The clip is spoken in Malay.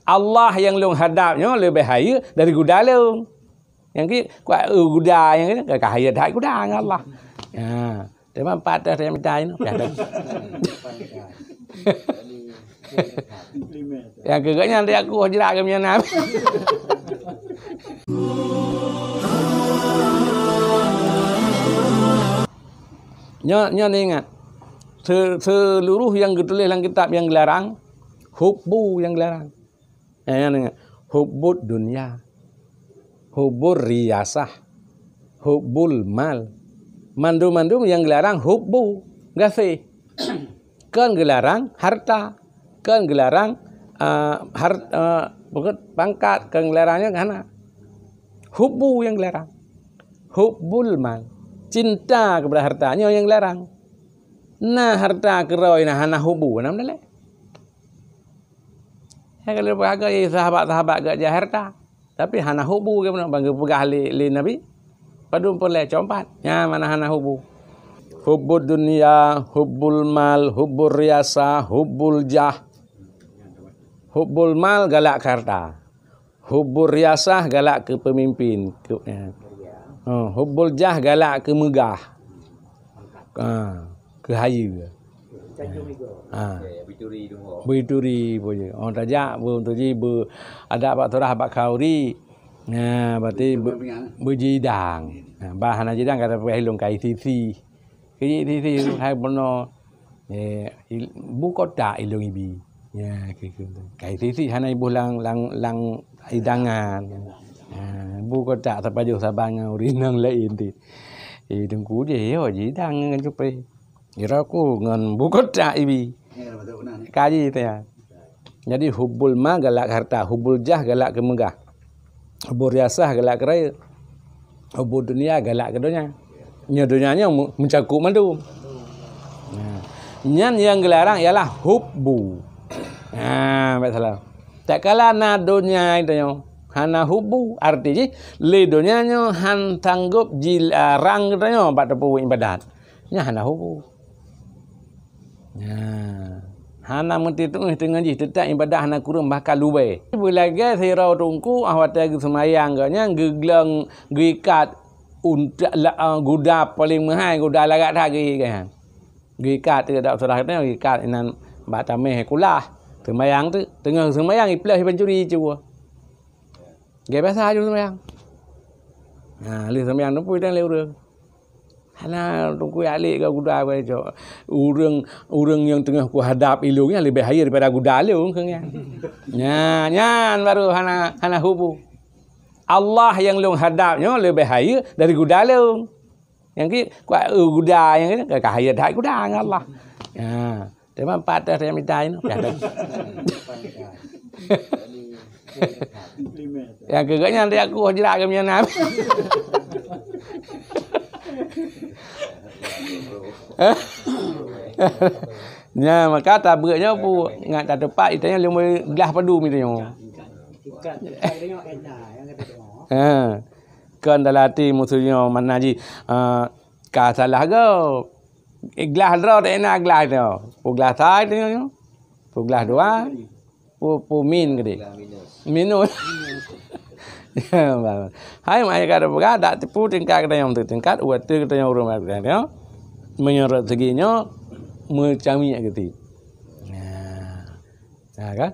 Allah yang long hadapnya lebih bahaya dari kuda long. Yang ki kuat kuda yang ni kahaya dah kuda dengan Allah. Ha, tema patah yang minta ini. Yang kegaknya nanti aku jerak ke punya nama. Nya ni ingat. Seluruh yang ditulis dalam kitab yang dilarang, hubbu yang dilarang. Nya ni ingat. Hubbud dunia, hubbur riyasah, hubbul mal. Mandum-mandum yang dilarang hubbu, gasih. Kan dilarang harta, kan dilarang pangkat, kan dilarangnya kana. Hubbu yang dilarang. Hubbul mal. Cinta kepada hartanya yang dilarang. Nah harta keroi nah hana hubbu nam dalek. Ya kalau beragak sahabat-sahabat gak jah harta. Tapi hana hubbu ke mana bangga pegah li Nabi. Padum pun le compat. Ya mana hana hubbu. Hubbud dunia, hubbul mal, hubbur riyasa, hubbul jah. Hubbul mal galak ke harta. Hubbur riyasah galak ke pemimpin. Hubbul jah galak ke megah. Ke haya. Bituri punya. Orang tajak belum tuji ada apa turah apa kauri. Nah, berarti berjidang. Bahan jidang kata hilung kai sisi. Kai sisi hai bono bu kota ilung ibi. Ya, gitu. Kai sisi hana ibu lang hidangan. Bu kota sapajuh sabang urinang lain ti. Dengku je yo jidang ngan cupai. Kira aku ngan bu kota ibi. Kaji itu ya. Jadi hubbul ma galak harta, hubbul jah galak ke megah. Hubbul riasah galak ke raya. Hubbul dunia galak ke dunia. Nya dunianya mencakup mandum. Nyan yang dilarang ialah hubbu. Baik salah. Tak kala na dunia itu yo. Hana hubbu artinya le dunianya han tanggup jilarang gitu yo pada pu ibadat. Nya hana hubbu. Hana menti tu tengah ji tetap ibadah hana kurang bakal luwe. Bulaga sirau tungku awat lagi semayang ganya geglang gikat untuk guda paling mahal guda lagat lagi kan. Gikat tidak salah kata gikat inan batameh kulah. Semayang tu tengah semayang iplah pencuri cua. Gaya biasa aja semayang. Li semayang tu pun dah lewat. Hana tunggu alik ke kuda ke jo. Urang yang tengah ku hadap ilungnya lebih bahaya daripada kuda leung kengnya. Nyan baru hana hubbu. Allah yang leung hadapnya lebih bahaya dari kuda leung. Yang ki kuda yang ni kahaya dah kuda dengan Allah. Tema patah saya minta ini. Yang kegaknya nanti aku jerak ke punya nama. Nya maka tabreknya pu ngat tak tepat itanya 5 gelas padu mitanya. Kan dalati musuhnya mana ji ka salah ke gelas draw tak enak gelas tu. Pu gelas sai tu nyo. Pu gelas dua. Pu min gede. Minus. Hai mai kada buka dak tipu tingkat kita yang tingkat waktu kita yang rumah kita ya menyorot seginya macam ni gitu. Nah kan